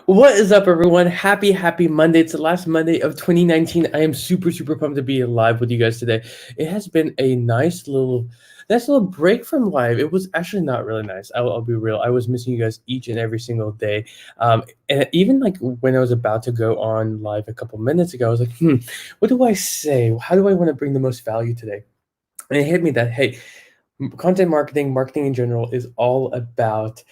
What is up, everyone? Happy Monday. It's the last Monday of 2019. I am super pumped to be live with you guys today. It has been a nice little break from live. It was actually not really nice. I'll be real. I was missing you guys each and every single day. And even like when I was about to go on live a couple minutes ago, I was like, what do I say? How do I want to bring the most value today? And it hit me that, hey, content marketing in general is all about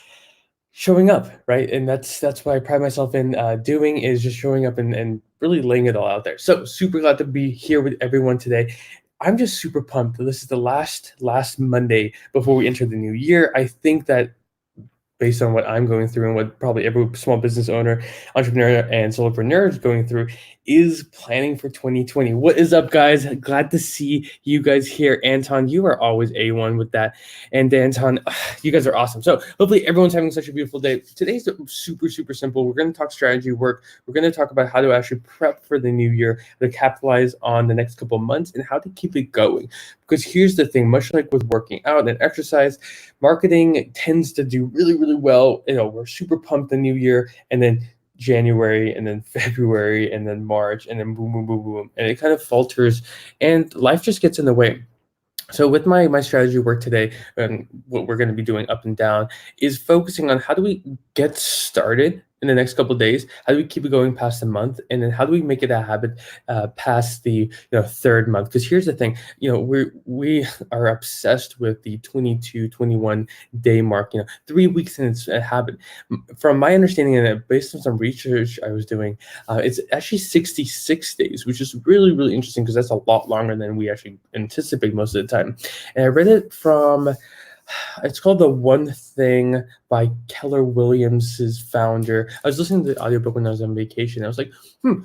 showing up, right? And that's what I pride myself in doing, is just showing up and really laying it all out there. So super glad to be here with everyone today. I'm just super pumped. This is the last Monday before we enter the new year. I think that based on what I'm going through and what probably every small business owner, entrepreneur, and solopreneur is going through, is planning for 2020. What is up, guys? Glad to see you guys here. Anton, you are always A1 with that. And Anton, you guys are awesome. So hopefully everyone's having such a beautiful day. Today's super simple. We're going to talk strategy work. We're going to talk about how to actually prep for the new year, to capitalize on the next couple of months, and how to keep it going. Because here's the thing, much like with working out and exercise, marketing tends to do really well. We're super pumped the new year, and then January, and then February, and then March, and then boom, and it kind of falters, and life just gets in the way. So with my strategy work today, and what we're going to be doing up and down, is focusing on how do we get started in the next couple of days, how do we keep it going past the month, and then how do we make it a habit past the third month. Because here's the thing, we are obsessed with the 22-21 day mark, 3 weeks, and it's a habit. From my understanding, and based on some research I was doing, it's actually 66 days, which is really interesting, because that's a lot longer than we actually anticipate most of the time. And I read it from, it's called The One Thing by Keller Williams' founder. I was listening to the audiobook when I was on vacation. I was like,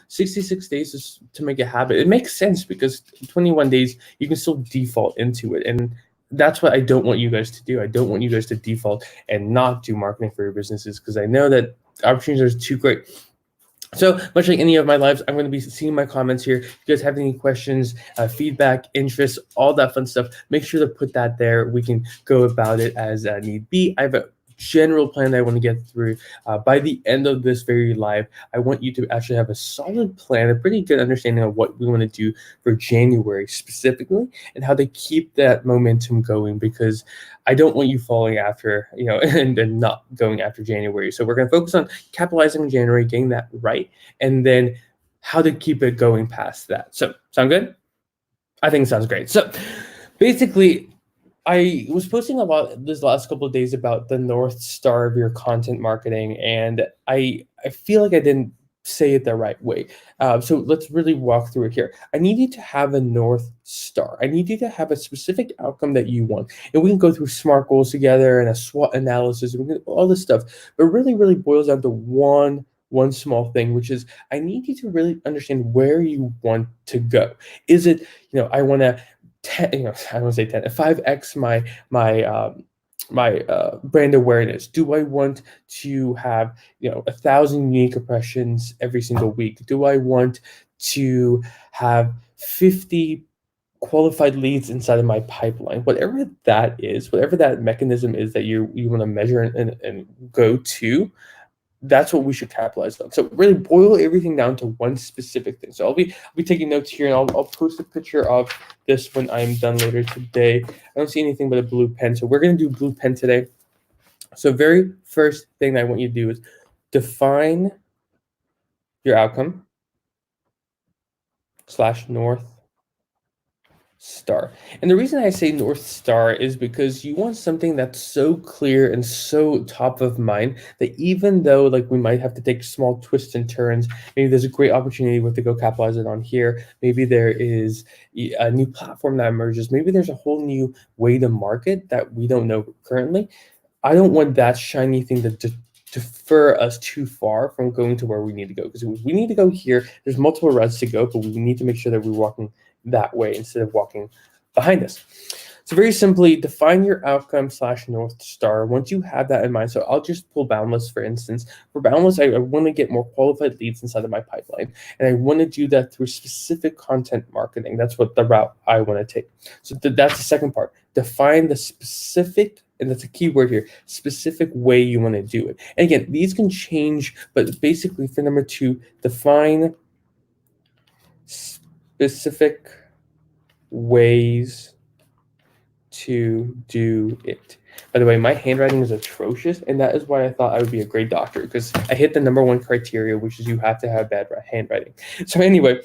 66 days is to make a habit. It makes sense, because 21 days, you can still default into it. And that's what I don't want you guys to do. I don't want you guys to default and not do marketing for your businesses, because I know that opportunities are too great. So much like any of my lives, I'm going to be seeing my comments here. If you guys have any questions, feedback, interests, all that fun stuff, make sure to put that there. We can go about it as need be. I have a general plan that I want to get through by the end of this very live. I want you to actually have a solid plan, a pretty good understanding of what we want to do for January specifically, and how to keep that momentum going, because I don't want you falling after, and not going after January. So we're going to focus on capitalizing on January, getting that right, and then how to keep it going past that. So sound good? I think it sounds great. So basically, I was posting a lot this last couple of days about the North Star of your content marketing, and I feel like I didn't say it the right way. So let's really walk through it here. I need you to have a North Star. I need you to have a specific outcome that you want. And we can go through SMART goals together and a SWOT analysis, and we can all this stuff. But really boils down to one small thing, which is I need you to really understand where you want to go. Is it, I want to 10, I don't say 10, 5x my brand awareness? Do I want to have 1,000 unique impressions every single week? Do I want to have 50 qualified leads inside of my pipeline? Whatever that is, whatever that mechanism is that you want to measure and go to, that's what we should capitalize on. So really boil everything down to one specific thing. So I'll be taking notes here, and I'll post a picture of this when I'm done later today. I don't see anything but a blue pen, so we're gonna do blue pen today. So very first thing I want you to do is define your outcome / North Star. And the reason I say North Star is because you want something that's so clear and so top of mind that even though like we might have to take small twists and turns, maybe there's a great opportunity with to go capitalize it on here. Maybe there is a new platform that emerges. Maybe there's a whole new way to market that we don't know currently. I don't want that shiny thing to defer us too far from going to where we need to go, because we need to go here. There's multiple routes to go, but we need to make sure that we're walking that way instead of walking behind us. So very simply, define your outcome / North Star. Once you have that in mind, so I'll just pull Boundless, for instance. For Boundless, I want to get more qualified leads inside of my pipeline. And I want to do that through specific content marketing. That's what the route I want to take. So that's the second part. Define the specific, and that's a key word here, specific way you want to do it. And again, these can change, but basically for number 2, define specific ways to do it. By the way, my handwriting is atrocious, and that is why I thought I would be a great doctor, because I hit the number 1 criteria, which is you have to have bad handwriting. So anyway,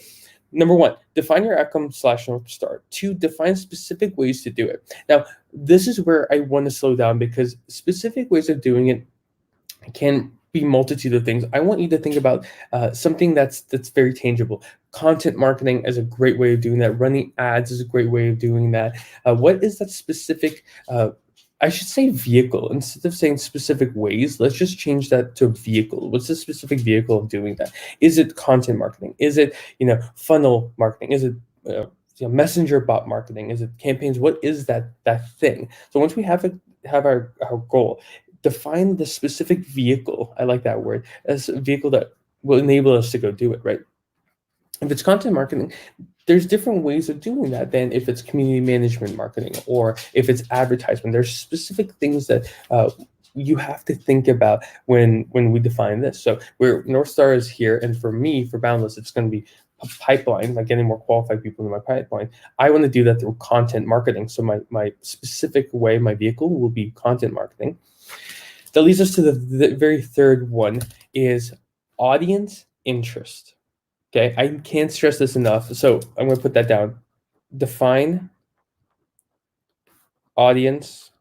number 1, define your outcome / North Star. 2, define specific ways to do it. Now, this is where I want to slow down, because specific ways of doing it can be multitude of things. I want you to think about something that's very tangible. Content marketing is a great way of doing that. Running ads is a great way of doing that. What is that specific, I should say vehicle. Instead of saying specific ways, let's just change that to vehicle. What's the specific vehicle of doing that? Is it content marketing? Is it, funnel marketing? Is it messenger bot marketing? Is it campaigns? What is that thing? So once we have our goal, define the specific vehicle, I like that word, as a vehicle that will enable us to go do it, right? If it's content marketing, there's different ways of doing that than if it's community management marketing or if it's advertisement. There's specific things that you have to think about when we define this. So where North Star is here, and for me, for Boundless, it's going to be a pipeline, like getting more qualified people in my pipeline. I want to do that through content marketing. So my specific way, my vehicle will be content marketing. That leads us to the very third one, is audience interest. Okay, I can't stress this enough, so I'm going to put that down. Define audience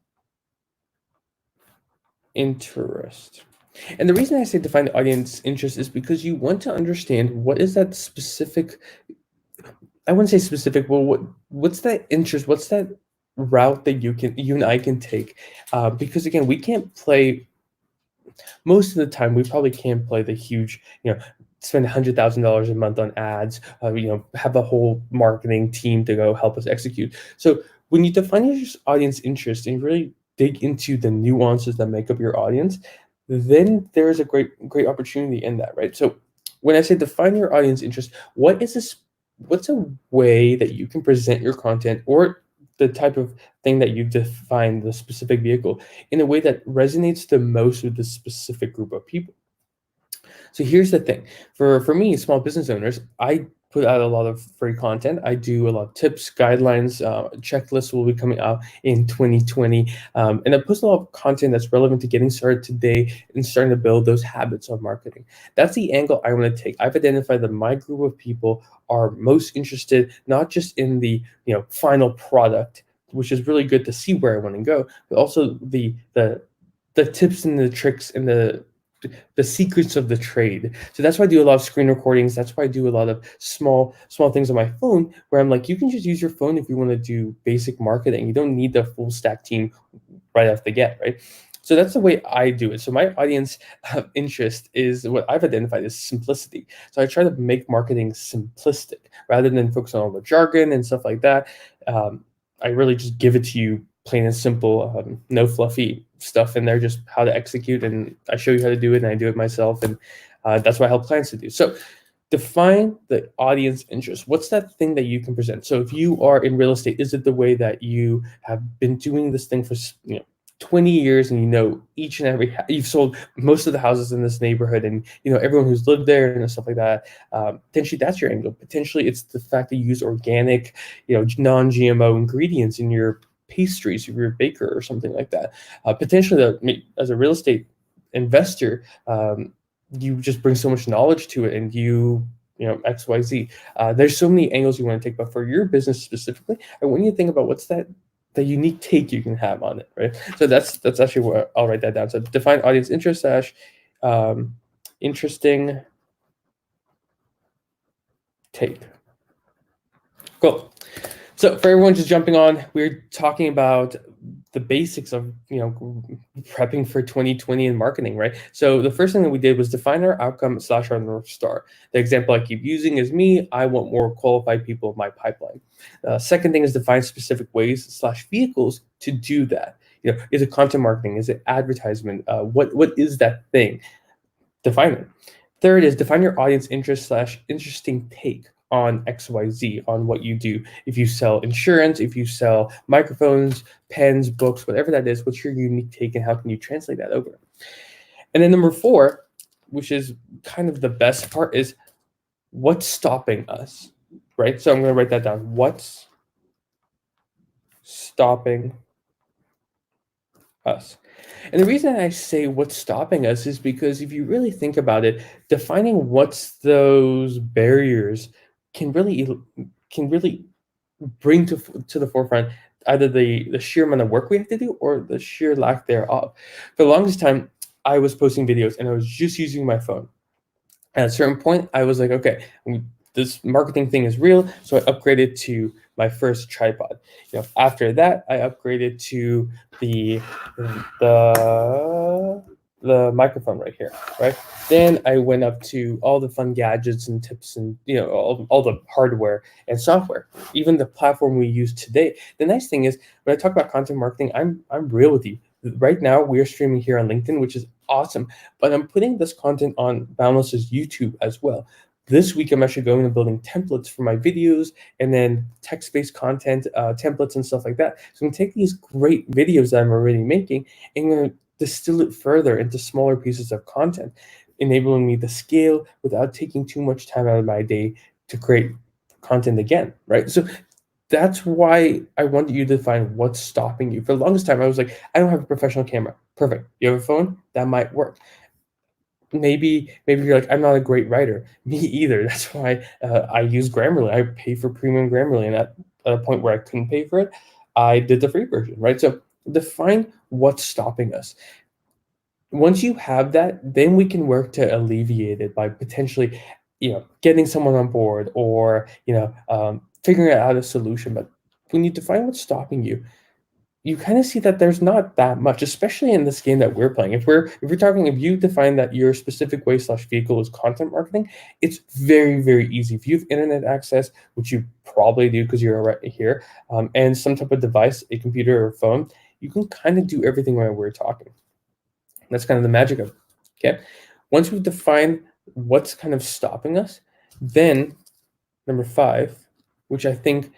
interest. And the reason I say define the audience interest is because you want to understand what is that specific, I wouldn't say specific, well, what's that interest, what's that route that you and I can take, because again, we can't play, most of the time we probably can't play the huge, spend $100,000 a month on ads, have a whole marketing team to go help us execute. So when you define your audience interest and really dig into the nuances that make up your audience, then there is a great opportunity in that, right? So when I say define your audience interest, what's a way that you can present your content or the type of thing that you define, the specific vehicle, in a way that resonates the most with the specific group of people? So here's the thing. For me, small business owners, I put out a lot of free content. I do a lot of tips, guidelines, checklists will be coming out in 2020. And I post a lot of content that's relevant to getting started today and starting to build those habits of marketing. That's the angle I want to take. I've identified that my group of people are most interested, not just in the final product, which is really good to see where I want to go, but also the tips and the tricks and the secrets of the trade. So that's why I do a lot of screen recordings. That's why I do a lot of small things on my phone, where I'm like, you can just use your phone if you want to do basic marketing. You don't need the full stack team right off the get, right? So that's the way I do it. So my audience interest is what I've identified as simplicity. So I try to make marketing simplistic rather than focus on all the jargon and stuff like that. I really just give it to you plain and simple, no fluffy stuff in there, just how to execute. And I show you how to do it, and I do it myself. And that's what I help clients to do. So define the audience interest. What's that thing that you can present? So if you are in real estate, is it the way that you have been doing this thing for 20 years, and each and every, you've sold most of the houses in this neighborhood, and everyone who's lived there and stuff like that? Potentially that's your angle. Potentially it's the fact that you use organic, non-GMO ingredients in your pastries if you're a baker or something like that. Potentially, as a real estate investor, you just bring so much knowledge to it, and XYZ. There's so many angles you want to take, but for your business specifically, I want you to think about what's the unique take you can have on it, right? So that's actually where I'll write that down. So define audience interest / interesting take. Cool. So for everyone just jumping on, we're talking about the basics of prepping for 2020 in marketing, right? So the first thing that we did was define our outcome slash our North Star. The example I keep using is me. I want more qualified people in my pipeline. Second thing is define specific ways slash vehicles to do that. Is it content marketing? Is it advertisement? What is that thing? Define it. Third is define your audience interest slash interesting take on XYZ, on what you do. If you sell insurance, if you sell microphones, pens, books, whatever that is, what's your unique take and how can you translate that over? And then number 4, which is kind of the best part, is what's stopping us, right? So I'm going to write that down. What's stopping us? And the reason I say what's stopping us is because if you really think about it, defining what's those barriers can really bring to the forefront either the sheer amount of work we have to do or the sheer lack thereof. For the longest time, I was posting videos and I was just using my phone. At a certain point, I was like, okay, this marketing thing is real, so I upgraded to my first tripod. After that, I upgraded to the microphone right here, right? Then I went up to all the fun gadgets and tips and all the hardware and software, even the platform we use today. The nice thing is when I talk about content marketing, I'm real with you. Right now, we are streaming here on LinkedIn, which is awesome, but I'm putting this content on Boundless's YouTube as well. This week, I'm actually going and building templates for my videos and then text-based content, templates and stuff like that. So I'm going to take these great videos that I'm already making and I'm going to distill it further into smaller pieces of content, enabling me to scale without taking too much time out of my day to create content again, right? So that's why I want you to define what's stopping you. For the longest time, I was like, I don't have a professional camera. Perfect. You have a phone? That might work. Maybe you're like, I'm not a great writer. Me either. That's why I use Grammarly. I pay for premium Grammarly, and at a point where I couldn't pay for it, I did the free version, right? So define what's stopping us. Once you have that, then we can work to alleviate it by potentially, getting someone on board or figuring out a solution. But when you define what's stopping you, you kind of see that there's not that much, especially in this game that we're playing. If you define that your specific way slash vehicle is content marketing, it's very, very easy. If you have internet access, which you probably do because you're right here, and some type of device, a computer or phone, you can kind of do everything while we're talking. That's kind of the magic of it. Okay. Once we've defined what's kind of stopping us, then number 5, which I think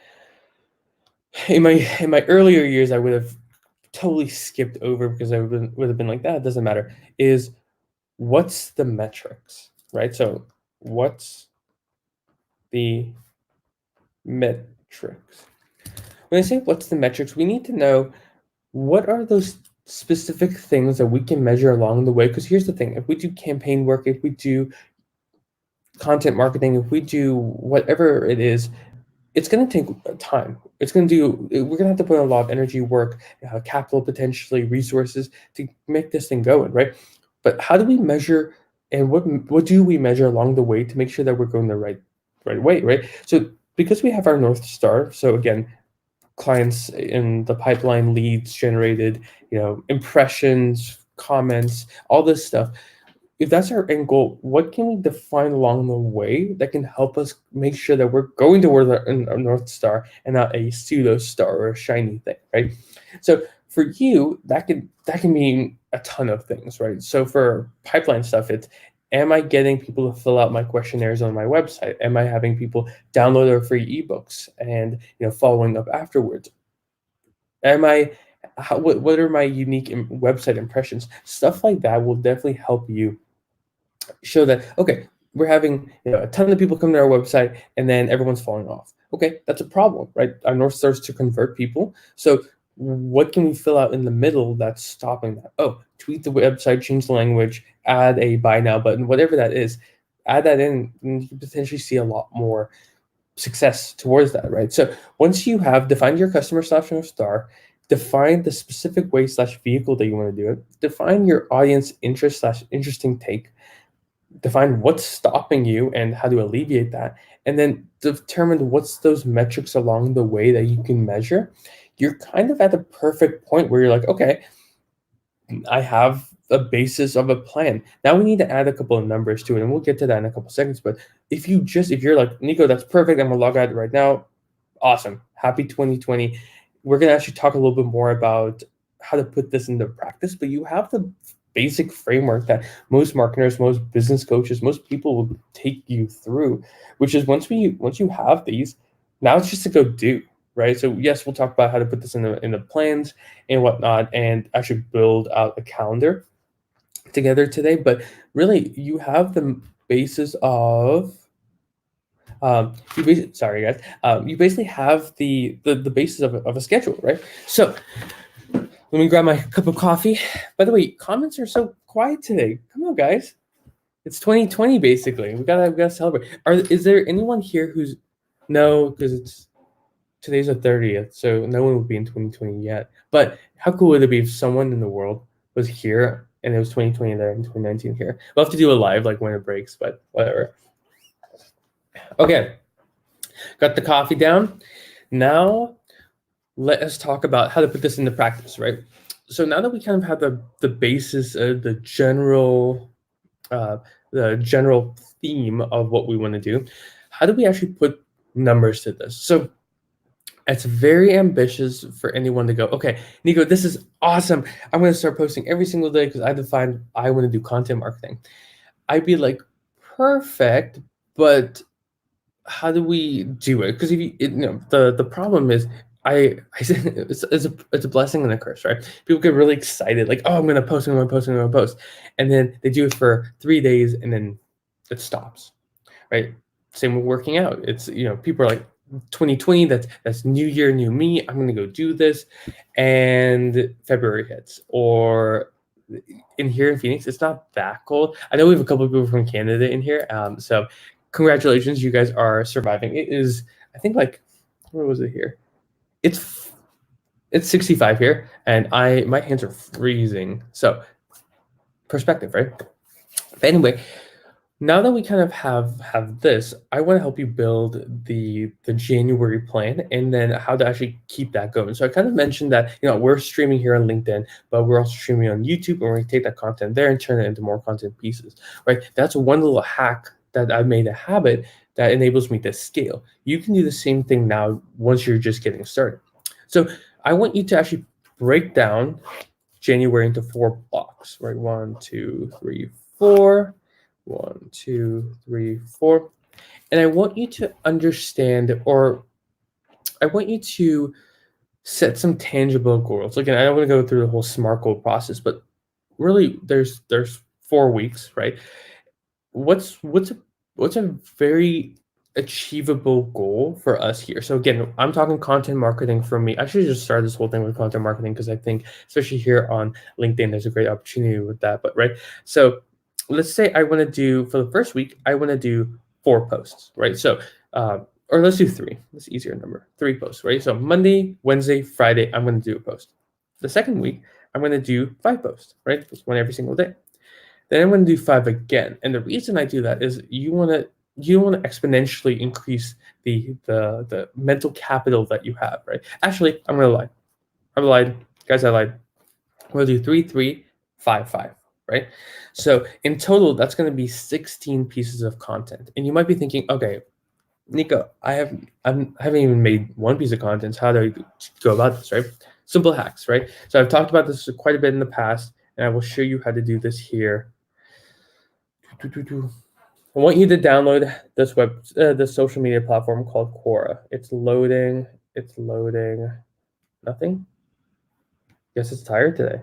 in my earlier years I would have totally skipped over because I would have been like, that doesn't matter, is what's the metrics, right? So what's the metrics? When I say what's the metrics, we need to know what are those specific things that we can measure along the way. Because here's the thing, if we do campaign work, if we do content marketing, if we do whatever it is, it's going to take time. We're going to have to put a lot of energy, work, capital, potentially resources to make this thing going, right? But how do we measure, and what do we measure along the way to make sure that we're going the right way, right? So because we have our North Star, so again, clients in the pipeline, leads generated, impressions, comments, all this stuff. If that's our end goal, what can we define along the way that can help us make sure that we're going toward a North Star and not a pseudo star or a shiny thing, right? So for you, that can mean a ton of things, right? So for pipeline stuff, it's, am I getting people to fill out my questionnaires on my website? Am I having people download our free ebooks and following up afterwards? What are my unique website impressions? Stuff like that will definitely help you show that, okay, we're having a ton of people come to our website and then everyone's falling off. Okay, that's a problem, right? Our North Star is to convert people. So what can we fill out in the middle that's stopping that? Oh, tweak the website, change the language, add a buy now button, whatever that is, add that in, and you can potentially see a lot more success towards that, right? So once you have defined your customer slash North Star, define the specific way slash vehicle that you want to do it, define your audience interest slash interesting take, define what's stopping you and how to alleviate that, and then determine what's those metrics along the way that you can measure. you're kind of at the perfect point where you're like, okay, I have a basis of a plan. Now we need to add a couple of numbers to it, and we'll get to that in a couple of seconds. But if you're like, Nico, that's perfect, I'm gonna log out right now. Awesome. Happy 2020. We're gonna actually talk a little bit more about how to put this into practice, but you have the basic framework that most marketers, most business coaches, most people will take you through, which is once you have these, now it's just to go do, right? So yes, we'll talk about how to put this in the plans and whatnot, and actually build out a calendar together today. But really, you have the basis of sorry guys, you basically have the basis of a schedule, right? So let me grab my cup of coffee. By the way, comments are so quiet today. Come on, guys. It's 2020 basically. We gotta celebrate. Is there anyone here who's no, because today's the 30th, so no one will be in 2020 yet. But how cool would it be if someone in the world was here and it was 2020 there and 2019 here? We'll have to do a live like when it breaks, but whatever. Okay, got the coffee down. Now let us talk about how to put this into practice, right? So now that we kind of have the basis of the general theme of what we want to do, how do we actually put numbers to this? So it's very ambitious for anyone to go, okay, Nico, this is awesome. I'm going to start posting every single day because I defined I want to do content marketing. I'd be like, perfect, but how do we do it? Because if the problem is it's a blessing and a curse, right? People get really excited, like, oh, I'm gonna post, and then they do it for 3 days and then it stops, right? Same with working out. It's people are like 2020, that's new year, new me. I'm gonna go do this, and February hits, or in here in Phoenix, it's not that cold. I know we have a couple of people from Canada in here, so congratulations, you guys are surviving. It is, I think, like, where was it here? It's 65 here, and my hands are freezing. So perspective, right? But anyway, now that we kind of have this, I want to help you build the January plan and then how to actually keep that going. So I kind of mentioned that we're streaming here on LinkedIn, but we're also streaming on YouTube, and we're going to take that content there and turn it into more content pieces, right? That's one little hack that I've made a habit that enables me to scale. You can do the same thing now once you're just getting started. So I want you to actually break down January into 4 blocks, right? 1, 2, 3, 4. 1, 2, 3, 4. And I want you to understand, or I want you to set some tangible goals. Again, I don't want to go through the whole SMART goal process, but really there's 4 weeks, right? What's a very achievable goal for us here? So again, I'm talking content marketing for me. I should just start this whole thing with content marketing because I think, especially here on LinkedIn, there's a great opportunity with that. But right, so let's say I want to do, for the first week, I want to do 4 posts, right? So, or let's do 3. That's an easier number. 3 posts, right? So Monday, Wednesday, Friday, I'm going to do a post. The second week, I'm going to do 5 posts, right? Just one every single day. Then I'm going to do 5 again. And the reason I do that is you want to exponentially increase the mental capital that you have, right? Actually, I'm going to lie. I lied. Guys, I lied. I'm going to do 3, 3, 5, 5. Right? So in total, that's going to be 16 pieces of content. And you might be thinking, okay, Nico, I haven't even made 1 piece of content. So how do I go about this, right? Simple hacks, right? So I've talked about this quite a bit in the past, and I will show you how to do this here. I want you to download this this social media platform called Quora. It's loading. Nothing? Guess it's tired today.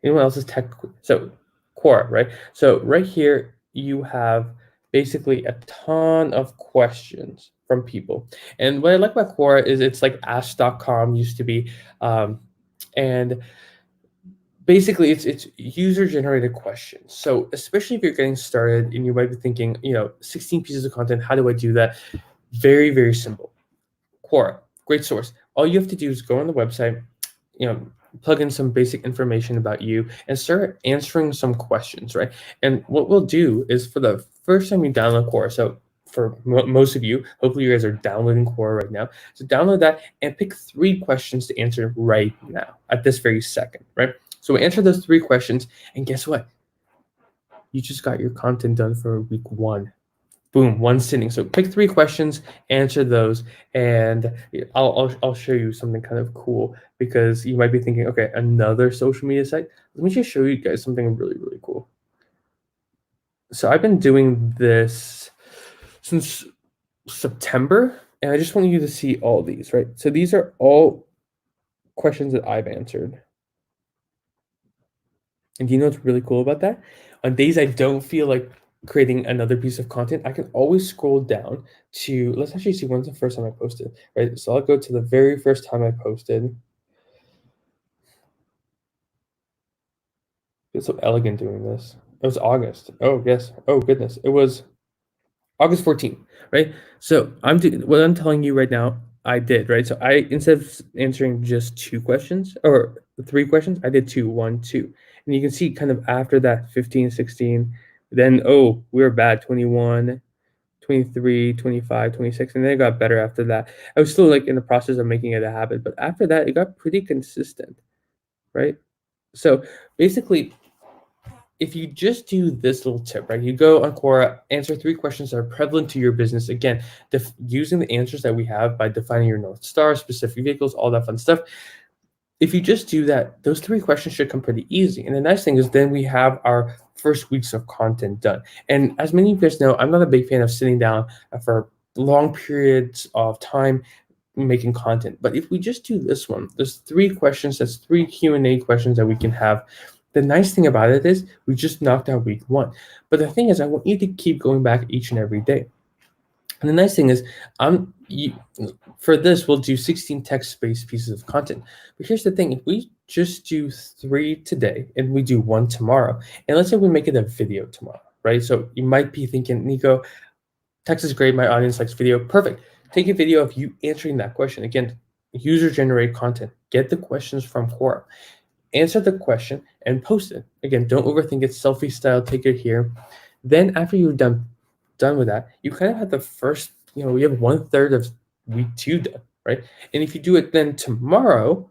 Anyone else's tech? So Quora, right? So right here, you have basically a ton of questions from people. And what I like about Quora is it's like Ask.com used to be. And basically it's user-generated questions. So especially if you're getting started and you might be thinking, 16 pieces of content, how do I do that? Very, very simple. Quora, great source. All you have to do is go on the website, plug in some basic information about you and start answering some questions, right? And what we'll do is, for the first time you download Quora, so for most of you, hopefully you guys are downloading Quora right now. So download that and pick 3 questions to answer right now at this very second, right? So answer those 3 questions, and guess what? You just got your content done for week 1. Boom, one sitting. So pick 3 questions, answer those, and I'll show you something kind of cool, because you might be thinking, okay, another social media site. Let me just show you guys something really, really cool. So I've been doing this since September, and I just want you to see all these, right? So these are all questions that I've answered. And do you know what's really cool about that? On days I don't feel like creating another piece of content, I can always scroll down to, let's actually see when's the first time I posted, right? So I'll go to the very first time I posted. It's so elegant doing this. It was August. Oh, yes. Oh, goodness. It was August 14th, right? So what I'm telling you right now, I did, right? So I, instead of answering just 2 questions or 3 questions, I did 2, 1, 2. And you can see kind of after that 15, 16, then, oh, we were bad, 21, 23, 25, 26, and then it got better after that. I was still like in the process of making it a habit, but after that, it got pretty consistent, right? So basically, if you just do this little tip, right? You go on Quora, answer 3 questions that are prevalent to your business. Again, using the answers that we have by defining your North Star, specific vehicles, all that fun stuff. If you just do that, those 3 questions should come pretty easy. And the nice thing is then we have our first weeks of content done. And as many of you guys know, I'm not a big fan of sitting down for long periods of time making content. But if we just do this one, there's 3 questions, that's 3 Q&A questions that we can have. The nice thing about it is we just knocked out week 1. But the thing is, I want you to keep going back each and every day. And the nice thing is, for this, we'll do 16 text-based pieces of content. But here's the thing, if we just do 3 today and we do 1 tomorrow, and let's say we make it a video tomorrow, right? So you might be thinking, Nico, text is great, my audience likes video. Perfect. Take a video of you answering that question. Again, user-generated content. Get the questions from Quora. Answer the question and post it. Again, don't overthink it. Selfie style, take it here. Then after you're done with that, you kind of have the first, you have 1/3 of week 2 done, right? And if you do it then tomorrow,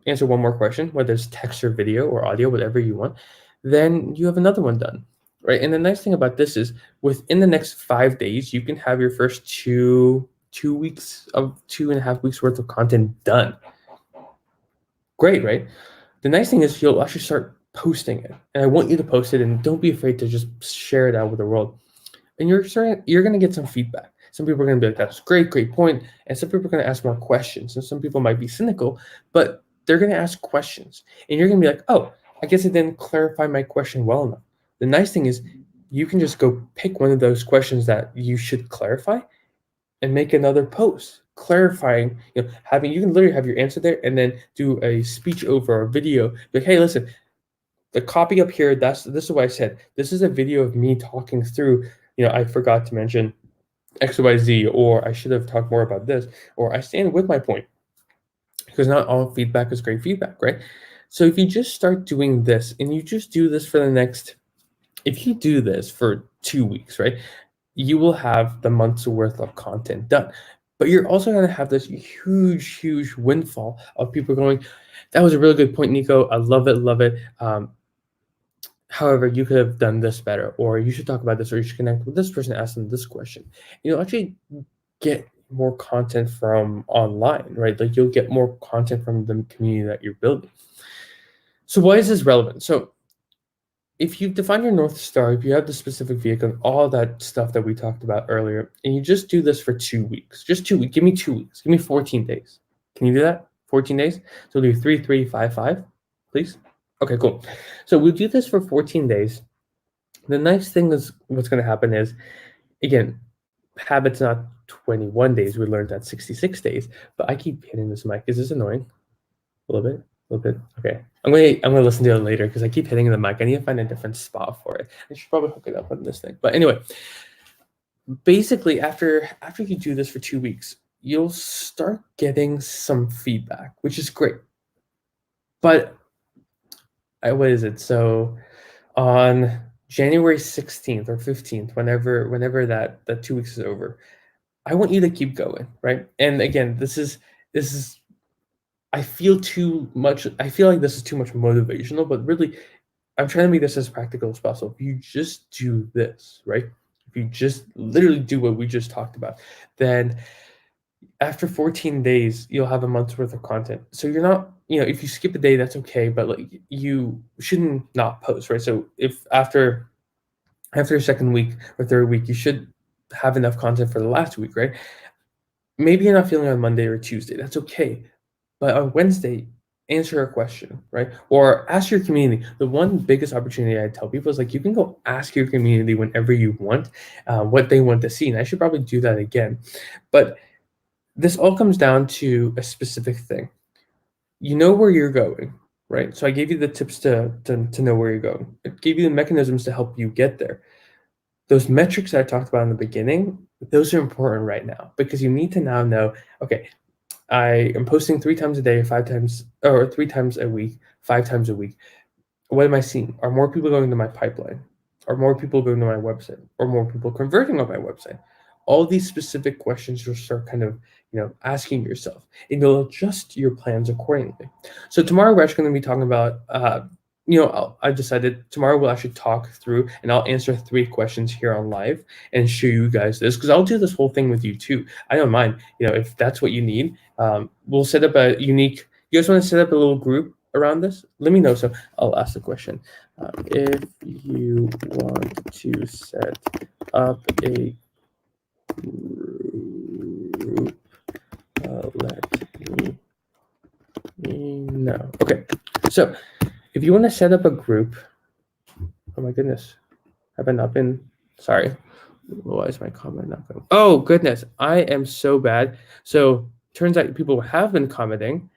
answer 1 more question, whether it's text or video or audio, whatever you want, then you have another one done, right? And the nice thing about this is within the next 5 days, you can have your first 2.5 weeks worth of content done. Great, right? The nice thing is you'll actually start posting it, and I want you to post it, and don't be afraid to just share it out with the world. And you're going to get some feedback. Some people are going to be like, that's great point. And some people are going to ask more questions. And some people might be cynical, but they're going to ask questions. And you're going to be like, oh, I guess I didn't clarify my question well enough. The nice thing is you can just go pick one of those questions that you should clarify and make another post clarifying, you can literally have your answer there and then do a speech over a video. Like, hey, listen, the copy up here, this is what I said. This is a video of me talking through, I forgot to mention XYZ, or I should have talked more about this, or I stand with my point. Because not all feedback is great feedback, right? So if you just start doing this and you just do this for if you do this for 2 weeks, right, you will have the month's worth of content done. But you're also going to have this huge windfall of people going, that was a really good point, Nico. I love it. However, you could have done this better, or you should talk about this, or you should connect with this person, ask them this question. You'll actually get more content from online, right? Like you'll get more content from the community that you're building. So why is this relevant? So if you define your North Star, if you have the specific vehicle, all that stuff that we talked about earlier, and you just do this for 2 weeks, just 2 weeks, give me 2 weeks, give me 14 days. Can you do that? 14 days? So we'll do 3, 3, 5, 5, please. Okay, cool. So we'll do this for 14 days. The nice thing is what's going to happen is, again, habits not 21 days. We learned that 66 days, but I keep hitting this mic. Is this annoying? A little bit? Okay. I'm gonna listen to it later because I keep hitting the mic. I need to find a different spot for it. I should probably hook it up on this thing. But anyway, basically after you do this for 2 weeks, you'll start getting some feedback, which is great. But what is it? So on January 16th or 15th, whenever that 2 weeks is over, I want you to keep going, right? And again, this is I feel too much. I feel like this is too much motivational, but really, I'm trying to make this as practical as possible. If you just do this, right? If you just literally do what we just talked about, then after 14 days, you'll have a month's worth of content. So you're not, if you skip a day, that's okay, but like you shouldn't not post, right? So if after your second week or third week, you should have enough content for the last week, right? Maybe you're not feeling on Monday or Tuesday. That's okay. But on Wednesday, answer a question, right? Or ask your community. The one biggest opportunity I tell people is like you can go ask your community whenever you want what they want to see. And I should probably do that again. But this all comes down to a specific thing. You know where you're going, right? So I gave you the tips to know where you're going. I gave you the mechanisms to help you get there. Those metrics that I talked about in the beginning, those are important right now because you need to now know, okay, I am posting 3 times a day, 5 times, or 3 times a week, 5 times a week. What am I seeing? Are more people going to my pipeline? Are more people going to my website? Or more people converting on my website? All these specific questions you'll start kind of, asking yourself, and you'll adjust your plans accordingly. So tomorrow we're actually going to be talking about, I've decided tomorrow we'll actually talk through, and I'll answer 3 questions here on live and show you guys this because I'll do this whole thing with you too. I don't mind, if that's what you need. We'll set up a unique. You guys want to set up a little group around this? Let me know. So I'll ask the question. If you want to set up a group, let me know. Okay. So if you want to set up a group, oh my goodness, have I not been? Sorry. Why is my comment not going? Oh goodness, I am so bad. So turns out people have been commenting.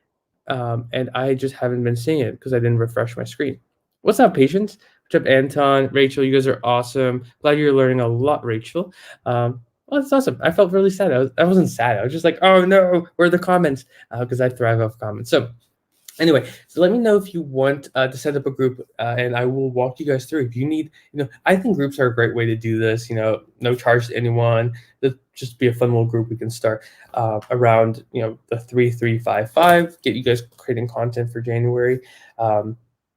And I just haven't been seeing it because I didn't refresh my screen. What's up, Patience? What's up, Anton, Rachel? You guys are awesome. Glad you're learning a lot, Rachel. Well, that's awesome. I felt really sad. I wasn't sad. I was just like, oh no, where are the comments? Because I thrive off comments. So anyway, so let me know if you want to set up a group, and I will walk you guys through. If you need, I think groups are a great way to do this. No charge to anyone. It'll just be a fun little group we can start around, the 3355. Get you guys creating content for January.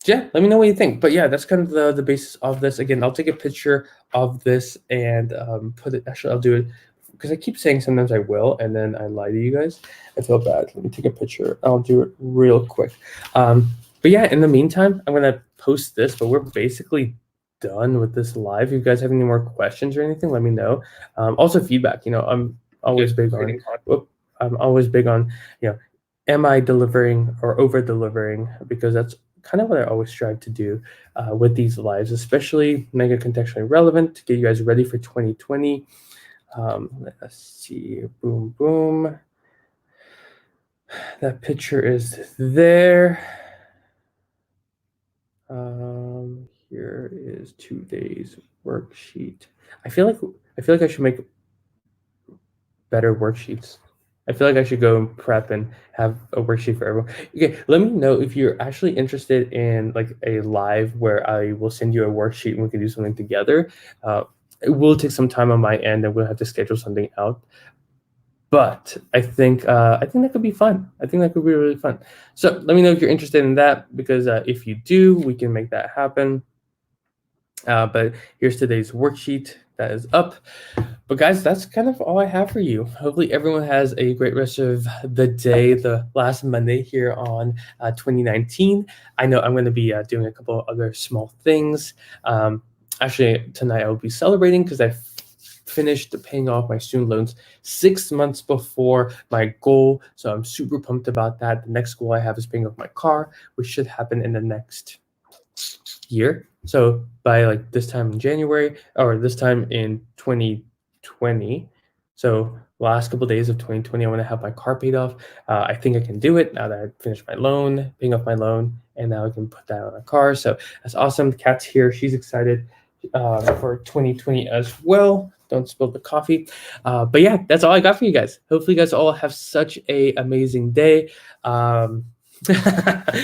Yeah, let me know what you think. But yeah, that's kind of the basis of this. Again, I'll take a picture of this and put it. Actually, I'll do it because I keep saying sometimes I will, and then I lie to you guys. I feel bad. Let me take a picture. I'll do it real quick. But yeah, in the meantime, I'm gonna post this. But we're basically done with this live. If you guys have any more questions or anything, let me know. Also, feedback. I'm always big on. I'm always big on. Am I delivering or over delivering? Because that's kind of what I always strive to do with these lives, especially mega contextually relevant to get you guys ready for 2020. Let's see. Boom, boom. That picture is there. Here is 2 days worksheet. I feel like I should make better worksheets. I feel like I should go and prep and have a worksheet for everyone. Okay, let me know if you're actually interested in like a live where I will send you a worksheet and we can do something together. It will take some time on my end, and we'll have to schedule something out. But I think that could be fun. I think that could be really fun. So let me know if you're interested in that, because if you do, we can make that happen. But here's today's worksheet that is up. But guys, that's kind of all I have for you. Hopefully everyone has a great rest of the day, the last Monday here on 2019. I know I'm going to be doing a couple other small things. Actually, tonight I will be celebrating because I finished paying off my student loans 6 months before my goal. So I'm super pumped about that. The next goal I have is paying off my car, which should happen in the next year. So by like this time in January, or this time in 2020. So last couple of days of 2020, I want to have my car paid off. I think I can do it now that I finished my loan, paying off my loan, and now I can put that on a car. So that's awesome. The cat's here. She's excited for 2020 as well. Don't spill the coffee. But yeah, that's all I got for you guys. Hopefully you guys all have such a amazing day.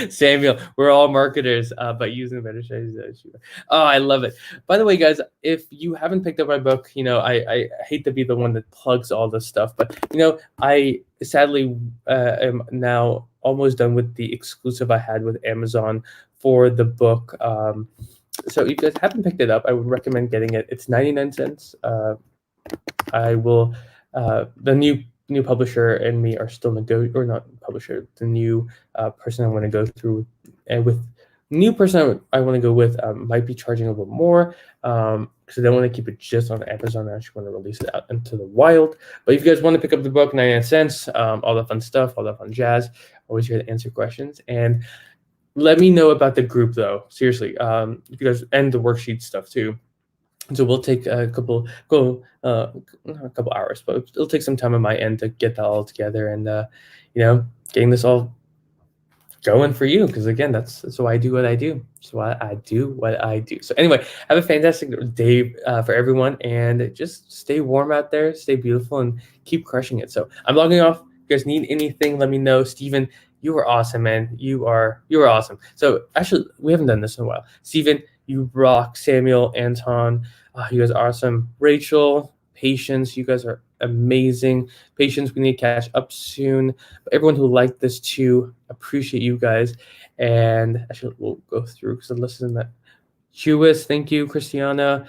Samuel, we're all marketers, but using better strategies. Oh, I love it. By the way, guys, if you haven't picked up my book, I hate to be the one that plugs all this stuff, but I sadly am now almost done with the exclusive I had with Amazon for the book. So if you guys haven't picked it up, I would recommend getting it. It's 99 cents. I will. The new publisher and me are still or not publisher. The new person I want to go through, and with new person I want to go with might be charging a little more because I don't want to keep it just on Amazon. I actually want to release it out into the wild. But if you guys want to pick up the book, 99 cents, all the fun stuff, all that fun jazz. Always here to answer questions. And let me know about the group though. Seriously, if you guys, and the worksheet stuff too. So we'll take a couple hours, but it'll take some time on my end to get that all together and getting this all going for you. Because again, that's why I do what I do. So I do what I do. So anyway, have a fantastic day for everyone, and just stay warm out there, stay beautiful, and keep crushing it. So I'm logging off. If you guys need anything, let me know. Steven, you are awesome, man. You are awesome. So actually, we haven't done this in a while. Steven, you rock. Samuel, Anton, you guys are awesome. Rachel, Patience, you guys are amazing. Patience, we need to catch up soon. But everyone who liked this too, appreciate you guys. And actually, we'll go through because I'm listening to that. Jewis, thank you. Christiana,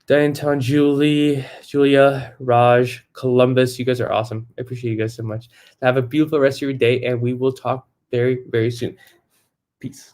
Dianton, Julia, Raj, Columbus, you guys are awesome. I appreciate you guys so much. Have a beautiful rest of your day, and we will talk very, very soon. Peace.